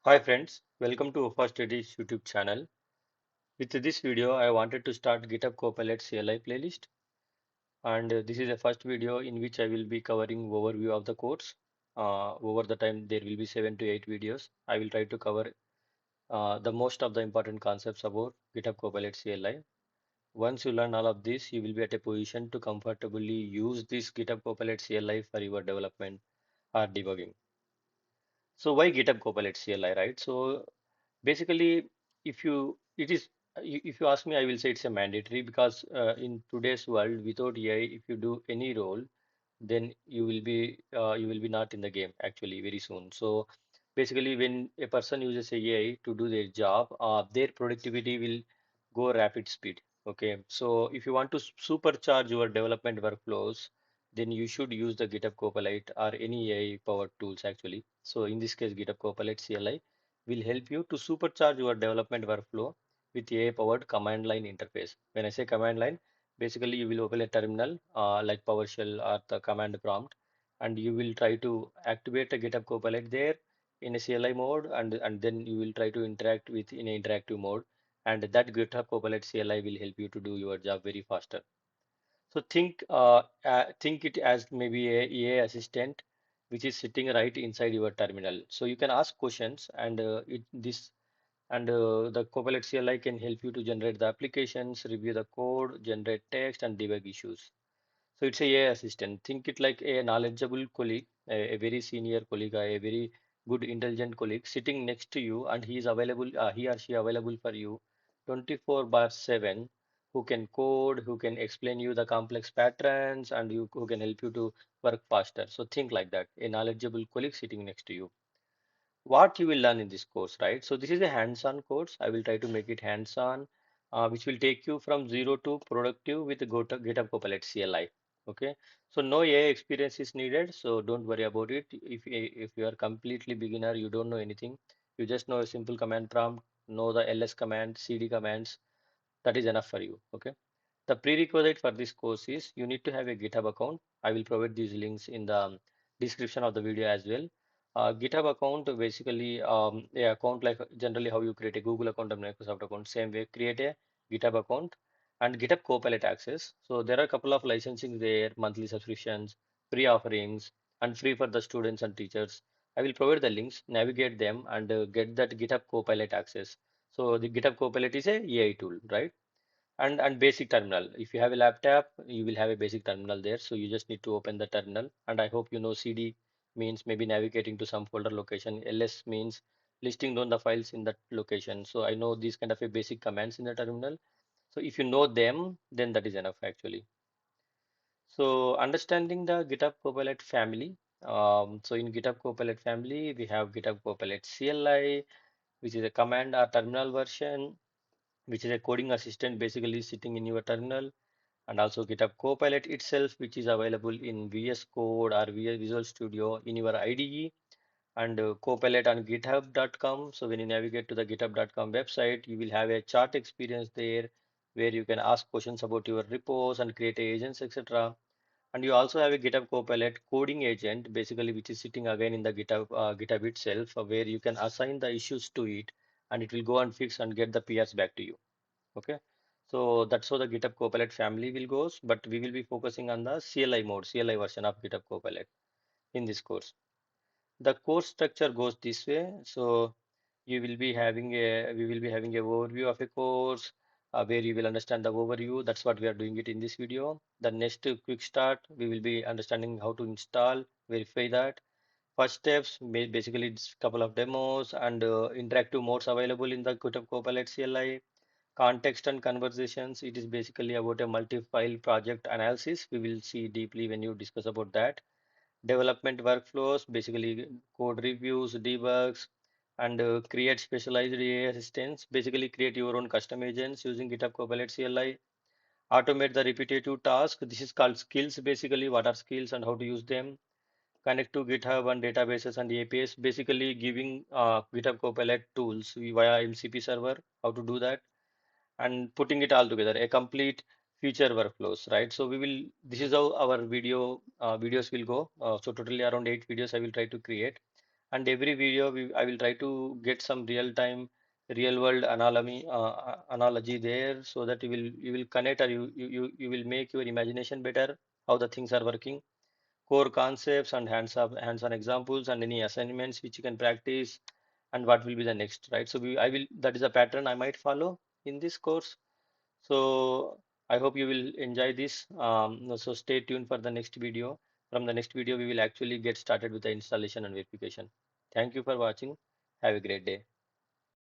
Hi friends, welcome to First Studies YouTube channel. With this video, I wanted to start GitHub Copilot CLI playlist, and this is the first video in which I will be covering overview of the course. Over the time, there will be 7 to 8 videos. I will try to cover the most of the important concepts about GitHub Copilot CLI. Once you learn all of this, you will be at a position to comfortably use this GitHub Copilot CLI for your development or debugging. So why GitHub Copilot CLI, right? So basically, if you it is if you ask me, I will say it's a mandatory because in today's world, without AI, if you do any role, then you will be not in the game actually very soon. So basically, when a person uses AI to do their job, their productivity will go rapid speed. Okay, so if you want to supercharge your development workflows, then you should use the GitHub Copilot or any AI powered tools actually. So in this case, GitHub Copilot CLI will help you to supercharge your development workflow with AI powered command line interface. When I say command line, basically you will open a terminal like PowerShell or the command prompt, and you will try to activate a GitHub Copilot there in a CLI mode, and then you will try to interact with in an interactive mode, and that GitHub Copilot CLI will help you to do your job very faster. So think it as maybe a AI assistant which is sitting right inside your terminal. So you can ask questions, and the Copilot CLI can help you to generate the applications, review the code, generate text, and debug issues. So it's a AI assistant. Think it like a knowledgeable colleague, a very senior colleague, a very good, intelligent colleague sitting next to you, and he is available, he or she available for you 24 bar 7, who can code, who can explain you the complex patterns, and who can help you to work faster. So think like that, a knowledgeable colleague sitting next to you. What you will learn in this course, right? So this is a hands-on course. I will try to make it hands-on, which will take you from zero to productive with the GitHub Copilot CLI. Okay, so no AI experience is needed, so don't worry about it. If you are completely beginner, you don't know anything, you just know a simple command prompt, know the ls command, cd commands, that is enough for you. Okay. The prerequisite for this course is you need to have a GitHub account. I will provide these links in the description of the video as well. GitHub account basically a account like generally how you create a Google account or Microsoft account, same way create a GitHub account and GitHub Copilot access. So there are a couple of licensing there, monthly subscriptions, free offerings, and free for the students and teachers. I will provide the links, navigate them, and get that GitHub Copilot access. So the GitHub Copilot is a AI tool, right? And basic terminal. If you have a laptop, you will have a basic terminal there. So you just need to open the terminal. And I hope you know CD means maybe navigating to some folder location. LS means listing down the files in that location. So I know these kind of a basic commands in the terminal. So if you know them, then that is enough actually. So understanding the GitHub Copilot family. So in GitHub Copilot family, we have GitHub Copilot CLI, which is a command or terminal version, which is a coding assistant basically sitting in your terminal, and also GitHub Copilot itself, which is available in VS Code or Visual Studio in your IDE, and Copilot on github.com. So when you navigate to the github.com website, you will have a chat experience there where you can ask questions about your repos and create agents, etc. And you also have a GitHub Copilot coding agent, basically, which is sitting again in the GitHub itself, where you can assign the issues to it, and it will go and fix and get the PRs back to you. Okay, so that's how the GitHub Copilot family will goes, but we will be focusing on the CLI mode, CLI version of GitHub Copilot in this course. The course structure goes this way. So we will be having a overview of a course where you will understand the overview. That's what we are doing it in this video. The next quick start, we will be understanding how to install, verify that. First steps, basically it's couple of demos and interactive modes available in the GitHub Copilot CLI. Context and conversations, it is basically about a multi-file project analysis. We will see deeply when you discuss about that. Development workflows, basically code reviews, debugs, and create specialized AI assistants. Basically create your own custom agents using GitHub Copilot CLI. Automate the repetitive task. This is called skills, basically. What are skills and how to use them? Connect to GitHub and databases and APIs, basically giving GitHub Copilot tools via MCP server, how to do that, and putting it all together, a complete feature workflows, right? So this is how our videos will go. So totally around 8 videos I will try to create. And every video I will try to get some real world analogy there, so that you will connect, or you will make your imagination better how the things are working, core concepts and hands-on examples and any assignments which you can practice, and what will be the next, right? So I will, that is a pattern I might follow in this course. So I hope you will enjoy this. So stay tuned for the next video. From the next video, we will actually get started with the installation and verification. Thank you for watching. Have a great day.